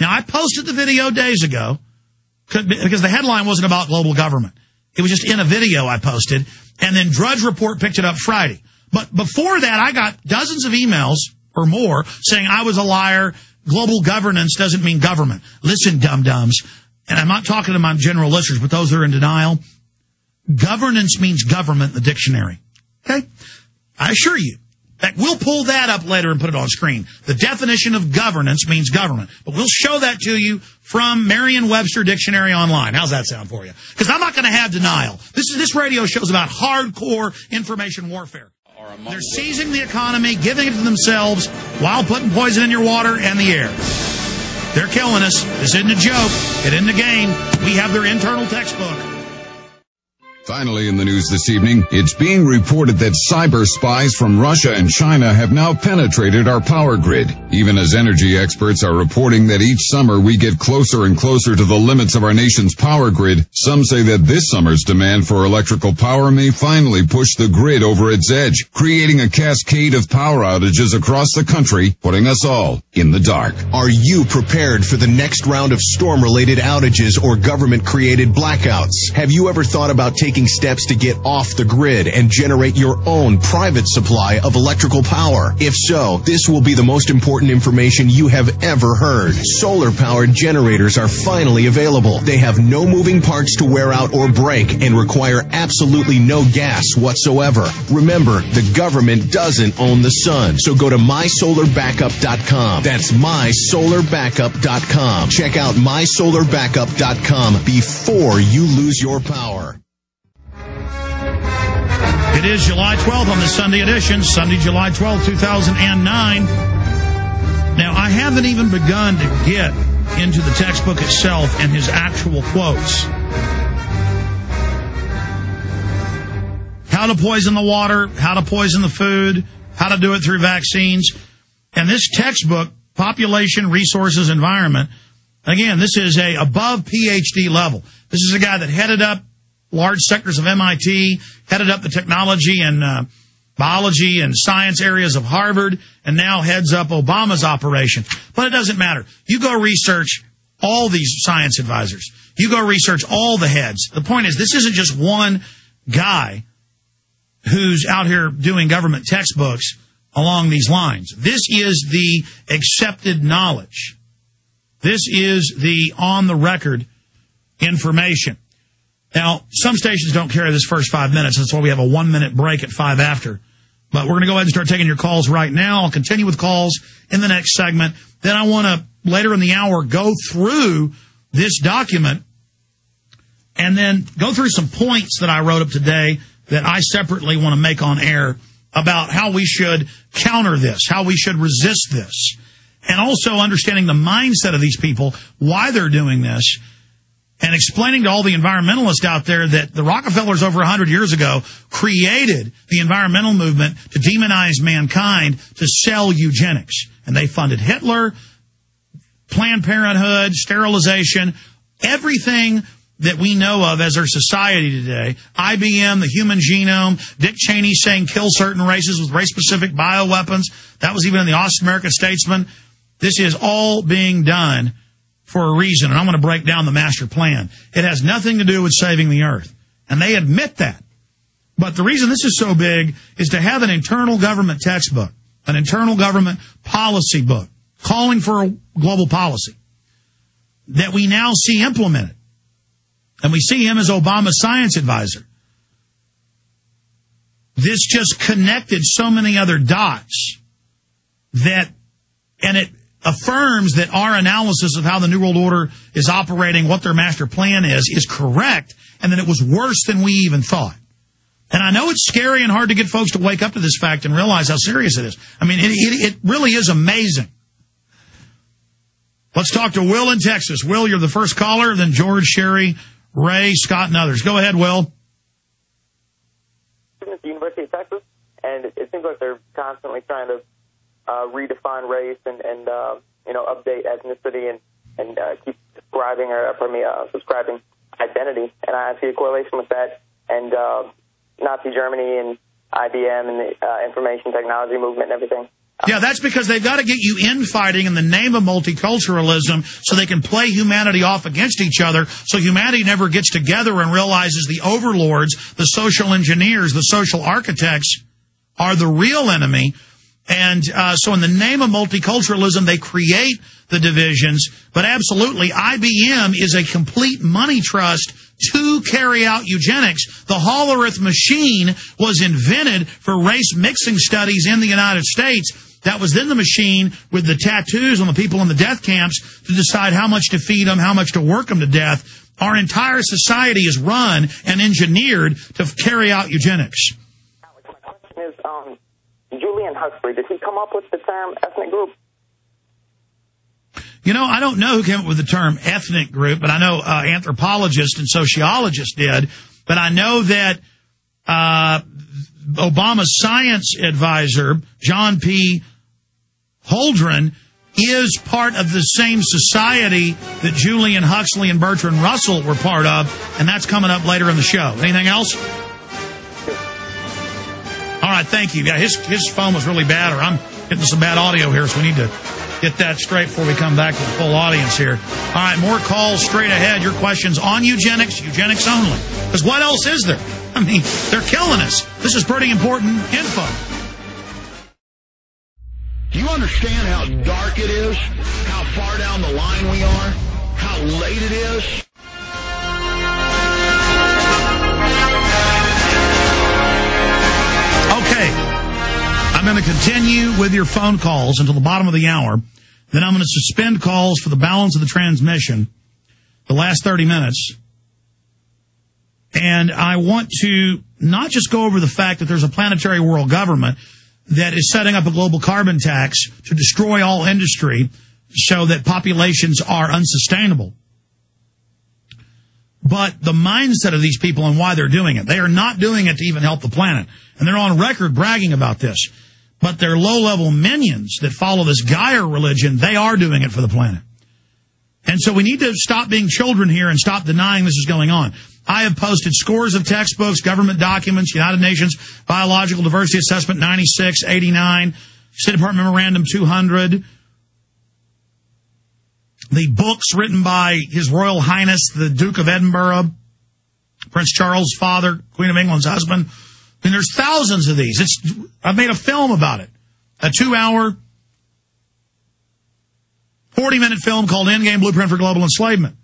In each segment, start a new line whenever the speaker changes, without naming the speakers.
Now, I posted the video days ago because the headline wasn't about global government. It was just in a video I posted, and then Drudge Report picked it up Friday. But before that, I got dozens of emails or more saying I was a liar. Global governance doesn't mean government. Listen, dum-dums, and I'm not talking to my general listeners, but those that are in denial, governance means government in the dictionary. Okay? I assure you. We'll pull that up later and put it on screen. The definition of governance means government. But we'll show that to you from Merriam-Webster Dictionary online. How's that sound for you? Because I'm not going to have denial. This radio show is about hardcore information warfare. They're seizing the economy, giving it to themselves, while putting poison in your water and the air. They're killing us. This isn't a joke. It isn't a game. We have their internal textbook.
Finally in the news this evening, it's being reported that cyber spies from Russia and China have now penetrated our power grid. Even as energy experts are reporting that each summer we get closer and closer to the limits of our nation's power grid, some say that this summer's demand for electrical power may finally push the grid over its edge, creating a cascade of power outages across the country, putting us all in the dark.
Are you prepared for the next round of storm-related outages or government-created blackouts? Have you ever thought about taking steps to get off the grid and generate your own private supply of electrical power? If so, this will be the most important information you have ever heard. Solar-powered generators are finally available. They have no moving parts to wear out or break and require absolutely no gas whatsoever. Remember, the government doesn't own the sun, so go to mysolarbackup.com. That's mysolarbackup.com. Check out mysolarbackup.com before you lose your power.
It is July 12th on the Sunday edition, Sunday, July 12th, 2009. Now, I haven't even begun to get into the textbook itself and his actual quotes. How to poison the water, how to poison the food, how to do it through vaccines. And this textbook, Population, Resources, Environment, again, this is a above PhD level. This is a guy that headed up large sectors of MIT, headed up the technology and biology and science areas of Harvard, and now heads up Obama's operation. But it doesn't matter. You go research all these science advisors. You go research all the heads. The point is, this isn't just one guy who's out here doing government textbooks along these lines. This is the accepted knowledge. This is the on-the-record information. Now, some stations don't carry this first 5 minutes. That's why we have a 1-minute break at 5 after. But we're going to go ahead and start taking your calls right now. I'll continue with calls in the next segment. Then I want to, later in the hour, go through this document and then go through some points that I wrote up today that I separately want to make on air about how we should counter this, how we should resist this, and also understanding the mindset of these people, why they're doing this, and explaining to all the environmentalists out there that the Rockefellers over 100 years ago created the environmental movement to demonize mankind to sell eugenics. And they funded Hitler, Planned Parenthood, sterilization, everything that we know of as our society today. IBM, the human genome, Dick Cheney saying kill certain races with race-specific bioweapons. That was even in the Austin American Statesman. This is all being done for a reason, and I'm going to break down the master plan. It has nothing to do with saving the earth, and they admit that. But the reason this is so big is to have an internal government textbook, an internal government policy book, calling for a global policy that we now see implemented. And we see him as Obama's science advisor. This just connected so many other dots that, and it affirms that our analysis of how the New World Order is operating, what their master plan is correct, and that it was worse than we even thought. And I know it's scary and hard to get folks to wake up to this fact and realize how serious it is. I mean, it really is amazing. Let's talk to Will in Texas. Will, you're the first caller, then George, Sherry, Ray, Scott, and others. Go ahead, Will.
At the University of Texas, and it seems like they're constantly trying to redefine race and update ethnicity and keep subscribing identity. And I see a correlation with that and Nazi Germany and IBM and the information technology movement and everything.
Yeah, that's because they've got to get you infighting in the name of multiculturalism so they can play humanity off against each other, so humanity never gets together and realizes the overlords, the social engineers, the social architects are the real enemy. And so in the name of multiculturalism, they create the divisions. But absolutely, IBM is a complete money trust to carry out eugenics. The Hollerith machine was invented for race mixing studies in the United States. That was then the machine with the tattoos on the people in the death camps to decide how much to feed them, how much to work them to death. Our entire society is run and engineered to carry out eugenics.
Alex, my question is, Julian Huxley, did he come up with the term ethnic group?
You know, I don't know who came up with the term ethnic group, but I know anthropologists and sociologists did. But I know that Obama's science advisor, John P. Holdren, is part of the same society that Julian Huxley and Bertrand Russell were part of, and that's coming up later in the show. Anything else? All right, thank you. Yeah, his phone was really bad, or I'm getting some bad audio here, so we need to get that straight before we come back to the full audience here. All right, more calls straight ahead. Your questions on eugenics, eugenics only. Because what else is there? I mean, they're killing us. This is pretty important info.
Do you understand how dark it is? How far down the line we are? How late it is?
Okay. I'm going to continue with your phone calls until the bottom of the hour. Then I'm going to suspend calls for the balance of the transmission, the last 30 minutes. And I want to not just go over the fact that there's a planetary world government that is setting up a global carbon tax to destroy all industry so that populations are unsustainable, but the mindset of these people and why they're doing it. They are not doing it to even help the planet. And they're on record bragging about this. But they're low-level minions that follow this Gaia religion. They are doing it for the planet. And so we need to stop being children here and stop denying this is going on. I have posted scores of textbooks, government documents, United Nations Biological Diversity Assessment 96, 89, State Department Memorandum 200, the books written by His Royal Highness, the Duke of Edinburgh, Prince Charles' father, Queen of England's husband. I mean, there's thousands of these. I've made a film about it, a 2-hour, 40-minute film called Endgame Blueprint for Global Enslavement.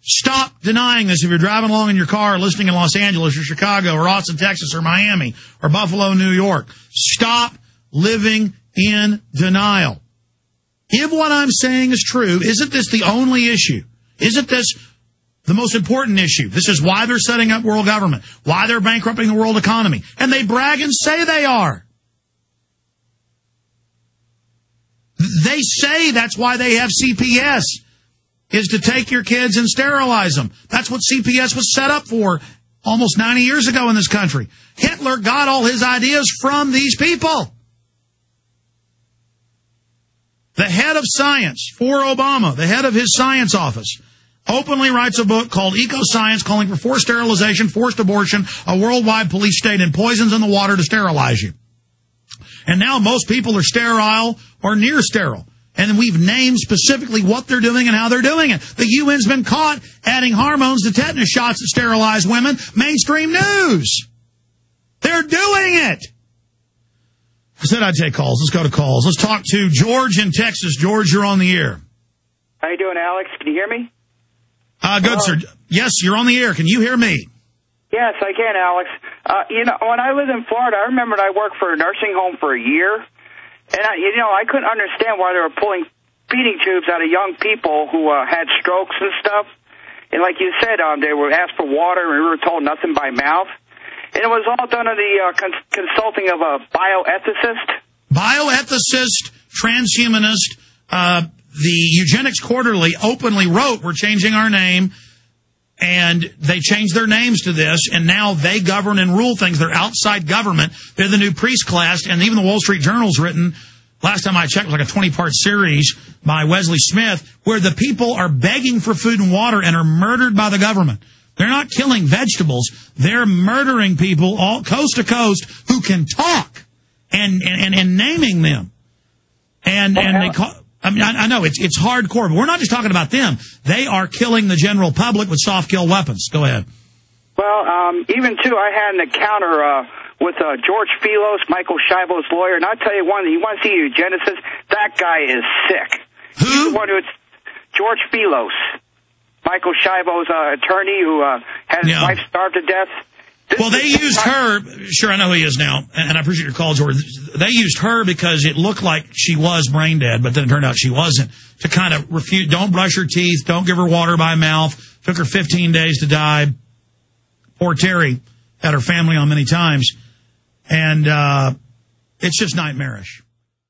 Stop denying this if you're driving along in your car, listening in Los Angeles or Chicago or Austin, Texas or Miami or Buffalo, New York. Stop living in denial. If what I'm saying is true, isn't this the only issue? Isn't this the most important issue? This is why they're setting up world government, why they're bankrupting the world economy. And they brag and say they are. They say that's why they have CPS, is to take your kids and sterilize them. That's what CPS was set up for almost 90 years ago in this country. Hitler got all his ideas from these people. The head of science for Obama, the head of his science office, openly writes a book called Eco-Science, calling for forced sterilization, forced abortion, a worldwide police state, and poisons in the water to sterilize you. And now most people are sterile or near sterile. And we've named specifically what they're doing and how they're doing it. The UN's been caught adding hormones to tetanus shots that sterilize women. Mainstream news. They're doing it. I said I'd take calls. Let's go to calls. Let's talk to George in Texas. George, you're on the air.
How you doing, Alex? Can you hear me?
Good, sir. Yes, you're on the air. Can you hear me?
Yes, I can, Alex. When I lived in Florida, I remember I worked for a nursing home for a year. And, I couldn't understand why they were pulling feeding tubes out of young people who had strokes and stuff. And like you said, they were asked for water, and we were told nothing by mouth. And it was all done under the consulting of a bioethicist.
Bioethicist, transhumanist. The Eugenics Quarterly openly wrote, we're changing our name. And they changed their names to this, and now they govern and rule things. They're outside government. They're the new priest class, and even the Wall Street Journal's written, last time I checked, it was like a 20-part series by Wesley Smith, where the people are begging for food and water and are murdered by the government. They're not killing vegetables. They're murdering people all coast to coast who can talk and naming them. And they call, I mean, I know it's hardcore, but we're not just talking about them. They are killing the general public with soft kill weapons. Go ahead.
Well, even too, I had an encounter with George Philos, Michael Schiavo's lawyer, and I'll tell you one, you want to see Eugencis? That guy is sick.
Who?
He's the one who's George Philos, Michael Schiavo's attorney who had his wife starved to death.
Well, they used her. Sure, I know who he is now, and I appreciate your call, George. They used her because it looked like she was brain dead, but then it turned out she wasn't, to kind of refute, don't brush her teeth, don't give her water by mouth. Took her 15 days to die. Poor Terry had her family on many times, and it's just nightmarish.